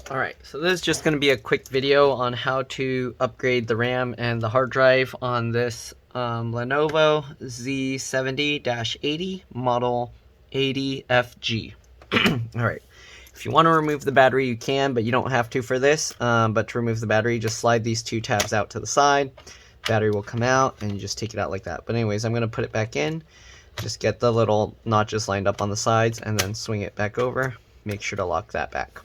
Alright, so this is just going to be a quick video on how to upgrade the RAM and the hard drive on this Lenovo Z70-80 model 80FG. Alright, if you want to remove the battery you can, but you don't have to for this. But to remove the battery, just slide these two tabs out to the side. Battery will come out and you just take it out like that. But anyways, I'm going to put it back in. Just get the little notches lined up on the sides and then swing it back over. Make sure to lock that back.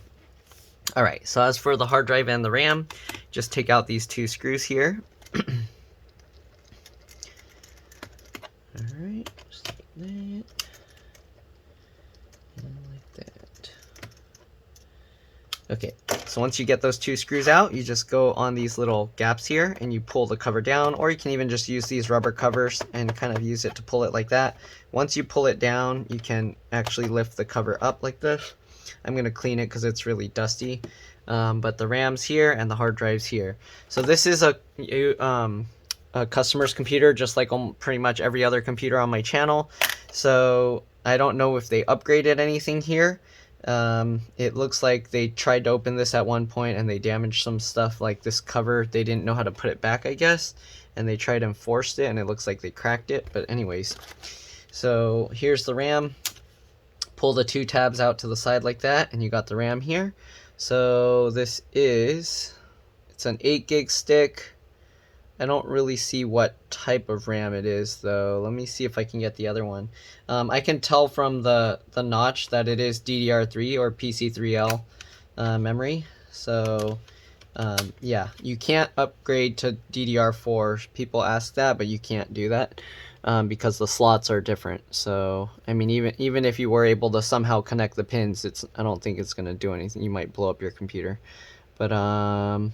Alright, so as for the hard drive and the RAM, just take out these two screws here. Alright, just like that. And like that. Okay, so once you get those two screws out, you just go on these little gaps here and you pull the cover down, or you can even just use these rubber covers and kind of use it to pull it like that. Once you pull it down, you can actually lift the cover up like this. I'm going to clean it because it's really dusty. But the RAM's here and the hard drive's here. So this is a customer's computer, just like on pretty much every other computer on my channel. So I don't know if they upgraded anything here. It looks like they tried to open this at one point and they damaged some stuff like this cover. They didn't know how to put it back, I guess. And they tried and forced it and it looks like they cracked it. But anyways, so here's the RAM. Pull the two tabs out to the side like that and you got the RAM here. So this it's an 8 gig stick. I don't really see what type of RAM it is though. Let me see if I can get the other one. I can tell from the notch that it is DDR3 or PC3L memory. So yeah, you can't upgrade to DDR4. People ask that, but you can't do that. Because the slots are different. So I mean, even if you were able to somehow connect the pins, I don't think it's gonna do anything. You might blow up your computer. But I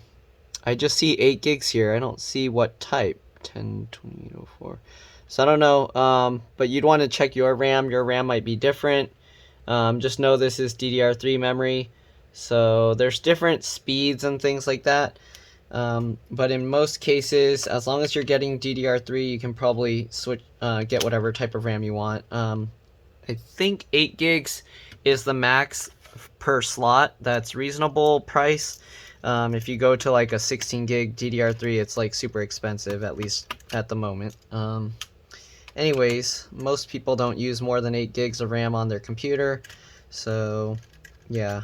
just see 8 gigs here. I don't see what type. 102804. So I don't know. But you'd want to check your RAM. Your RAM might be different. Just know this is DDR3 memory. So there's different speeds and things like that. But in most cases, as long as you're getting DDR3, you can probably switch, get whatever type of RAM you want. I think 8 gigs is the max per slot. That's reasonable price. If you go to like a 16 gig DDR3, it's like super expensive, at least at the moment. Anyways, most people don't use more than 8 gigs of RAM on their computer. So, yeah.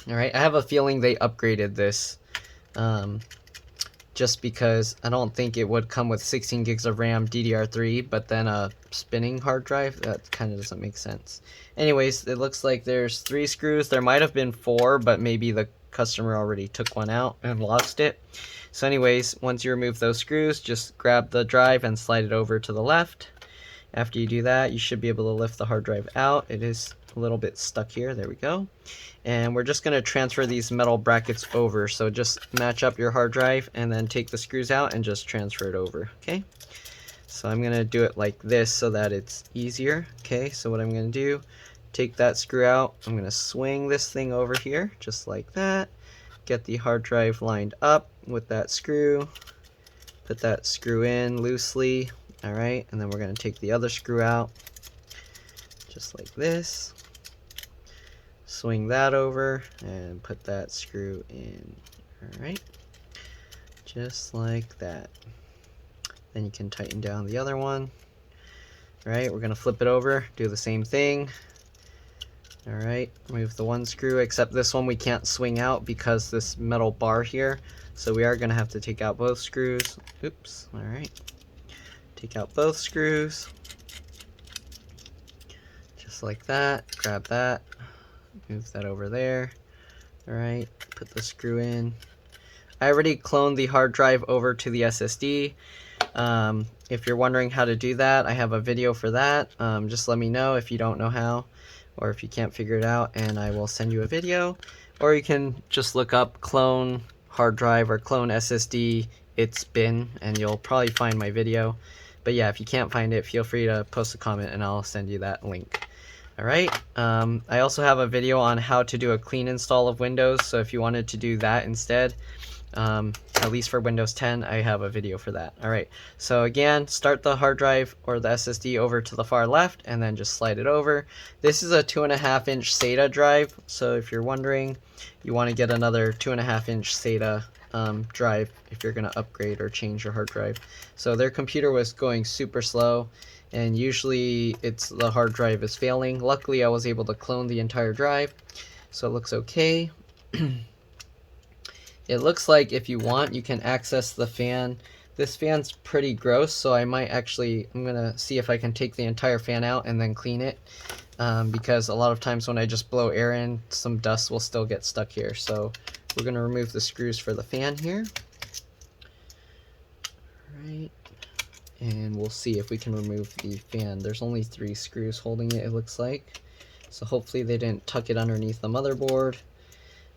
Alright, I have a feeling they upgraded this. Just because I don't think it would come with 16 gigs of RAM DDR3 but then a spinning hard drive. That kind of doesn't make sense. Anyways, it looks like there's 3 screws. There might have been 4, but maybe the customer already took one out and lost it. So anyways, once you remove those screws, just grab the drive and slide it over to the left. After you do that, you should be able to lift the hard drive out. It is a little bit stuck here. There we go. And we're just going to transfer these metal brackets over. So just match up your hard drive and then take the screws out and just transfer it over. Okay. So I'm going to do it like this so that it's easier. Okay. So what I'm going to do, take that screw out. I'm going to swing this thing over here just like that. Get the hard drive lined up with that screw. Put that screw in loosely. Alright. And then we're going to take the other screw out just like this. Swing that over and put that screw in. Alright, just like that. Then you can tighten down the other one. Alright, we're going to flip it over, do the same thing. Alright, remove the one screw, except this one we can't swing out because this metal bar here. So we are going to have to take out both screws. Oops, alright. Take out both screws. Just like that, grab that. Move that over there. Alright, put the screw in. I already cloned the hard drive over to the SSD. If you're wondering how to do that, I have a video for that. Just let me know if you don't know how, or if you can't figure it out, and I will send you a video. Or you can just look up clone hard drive or clone SSD, it's Binh, and you'll probably find my video. But yeah, if you can't find it, feel free to post a comment and I'll send you that link. Alright, I also have a video on how to do a clean install of Windows, so if you wanted to do that instead, At least for Windows 10, I have a video for that. Alright, so again, start the hard drive or the SSD over to the far left, and then just slide it over. This is a 2.5-inch SATA drive, so if you're wondering, you want to get another 2.5-inch SATA drive if you're going to upgrade or change your hard drive. So their computer was going super slow, and usually it's the hard drive is failing. Luckily, I was able to clone the entire drive, so it looks okay. It looks like if you want, you can access the fan. This fan's pretty gross, so I'm gonna see if I can take the entire fan out and then clean it, because a lot of times when I just blow air in, some dust will still get stuck here. So we're gonna remove the screws for the fan here. Alright, and we'll see if we can remove the fan. There's only 3 screws holding it, it looks like. So hopefully they didn't tuck it underneath the motherboard.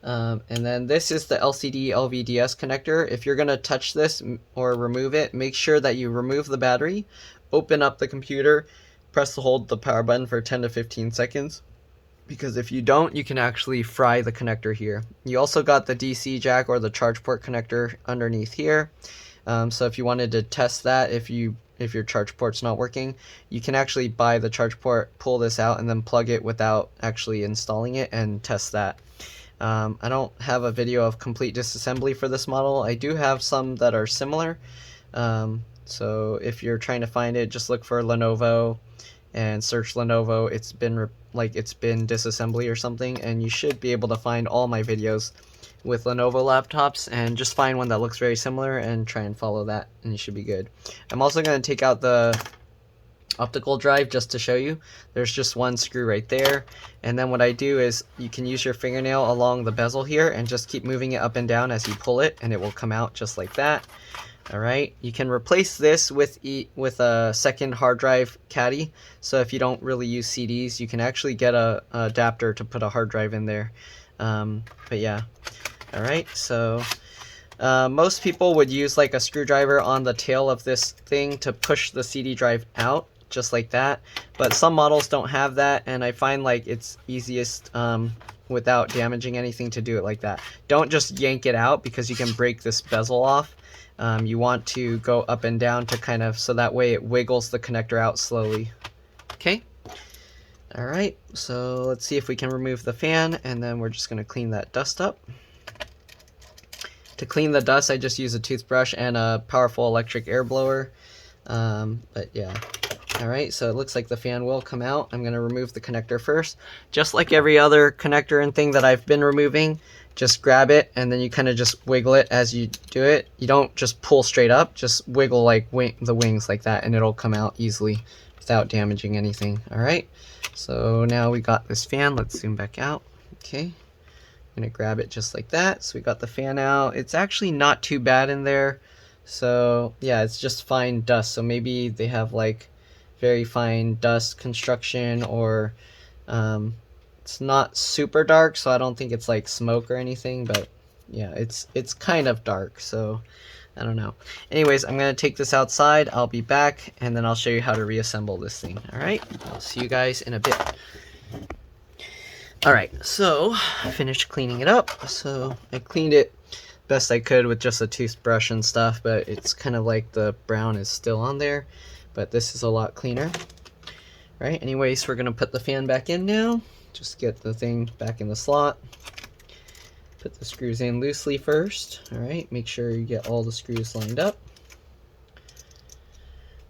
And then this is the LCD LVDS connector. If you're going to touch this or remove it, make sure that you remove the battery, open up the computer, hold the power button for 10 to 15 seconds. Because if you don't, you can actually fry the connector here. You also got the DC jack or the charge port connector underneath here. So if you wanted to test that, if your charge port's not working, you can actually buy the charge port, pull this out, and then plug it without actually installing it and test that. I don't have a video of complete disassembly for this model. I do have some that are similar. So if you're trying to find it, just look for Lenovo and search Lenovo. It's been disassembly or something, and you should be able to find all my videos with Lenovo laptops, and just find one that looks very similar and try and follow that, and you should be good. I'm also going to take out the optical drive just to show you. There's just one screw right there, and then what I do is you can use your fingernail along the bezel here and just keep moving it up and down as you pull it, and it will come out just like that. Alright, you can replace this with a second hard drive caddy. So if you don't really use CDs, you can actually get a adapter to put a hard drive in there. But yeah, alright, so most people would use like a screwdriver on the tail of this thing to push the CD drive out, just like that. But some models don't have that, and I find like it's easiest without damaging anything to do it like that. Don't just yank it out, because you can break this bezel off. You want to go up and down to kind of, so that way it wiggles the connector out slowly. Okay? Alright, so let's see if we can remove the fan, and then we're just going to clean that dust up. To clean the dust, I just use a toothbrush and a powerful electric air blower. But yeah. Alright, so it looks like the fan will come out. I'm going to remove the connector first. Just like every other connector and thing that I've been removing, just grab it and then you kind of just wiggle it as you do it. You don't just pull straight up, just wiggle like the wings like that, and it'll come out easily without damaging anything. Alright, so now we got this fan. Let's zoom back out. Okay, I'm going to grab it just like that. So we got the fan out. It's actually not too bad in there. So yeah, it's just fine dust. So maybe they have like very fine dust construction, or it's not super dark, so I don't think it's like smoke or anything, but yeah, it's kind of dark, so I don't know. Anyways, I'm gonna take this outside. I'll be back, and then I'll show you how to reassemble this thing. Alright, I'll see you guys in a bit. Alright, so I finished cleaning it up. So I cleaned it best I could with just a toothbrush and stuff, but it's kind of like the brown is still on there, but this is a lot cleaner. Right, anyways, we're gonna put the fan back in now. Just get the thing back in the slot. Put the screws in loosely first. Alright, make sure you get all the screws lined up.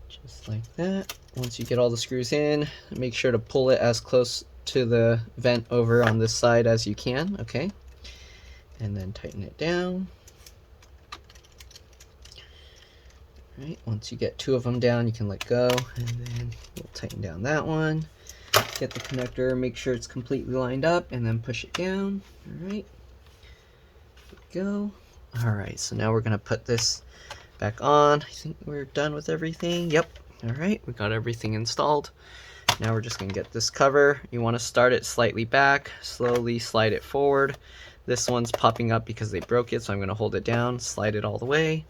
Just like that. Once you get all the screws in, make sure to pull it as close to the vent over on this side as you can, okay? And then tighten it down. Alright, once you get 2 of them down, you can let go, and then we'll tighten down that one. Get the connector, make sure it's completely lined up, and then push it down. Alright, there we go. Alright, so now we're going to put this back on. I think we're done with everything. Yep. Alright, we got everything installed. Now we're just going to get this cover. You want to start it slightly back, slowly slide it forward. This one's popping up because they broke it, so I'm going to hold it down, slide it all the way.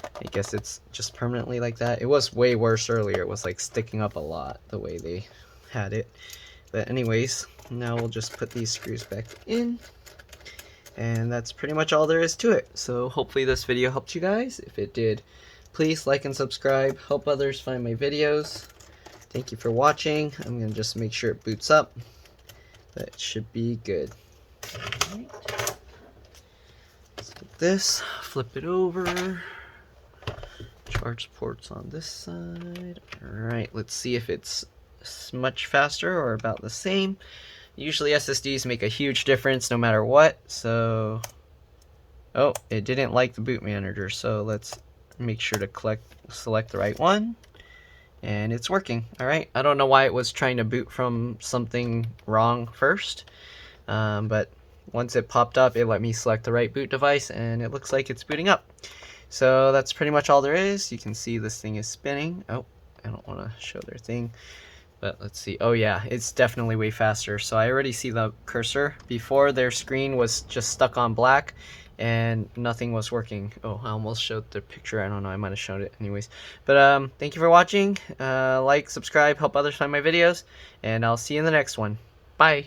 I guess it's just permanently like that. It was way worse earlier. It was like sticking up a lot the way they had it. But anyways, now we'll just put these screws back in. And that's pretty much all there is to it. So hopefully this video helped you guys. If it did, please like and subscribe. Help others find my videos. Thank you for watching. I'm going to just make sure it boots up. That should be good. Alright. Let's get this. Flip it over. Charge ports on this side. Alright, let's see if it's much faster or about the same. Usually SSDs make a huge difference no matter what, so... Oh, it didn't like the boot manager, so let's make sure to select the right one. And it's working. Alright, I don't know why it was trying to boot from something wrong first, but once it popped up, it let me select the right boot device, and it looks like it's booting up. So that's pretty much all there is. You can see this thing is spinning. Oh, I don't want to show their thing. But let's see. Oh yeah, it's definitely way faster. So I already see the cursor. Before, their screen was just stuck on black and nothing was working. Oh, I almost showed the picture. I don't know. I might have showed it anyways. But thank you for watching. Like, subscribe, help others find my videos. And I'll see you in the next one. Bye.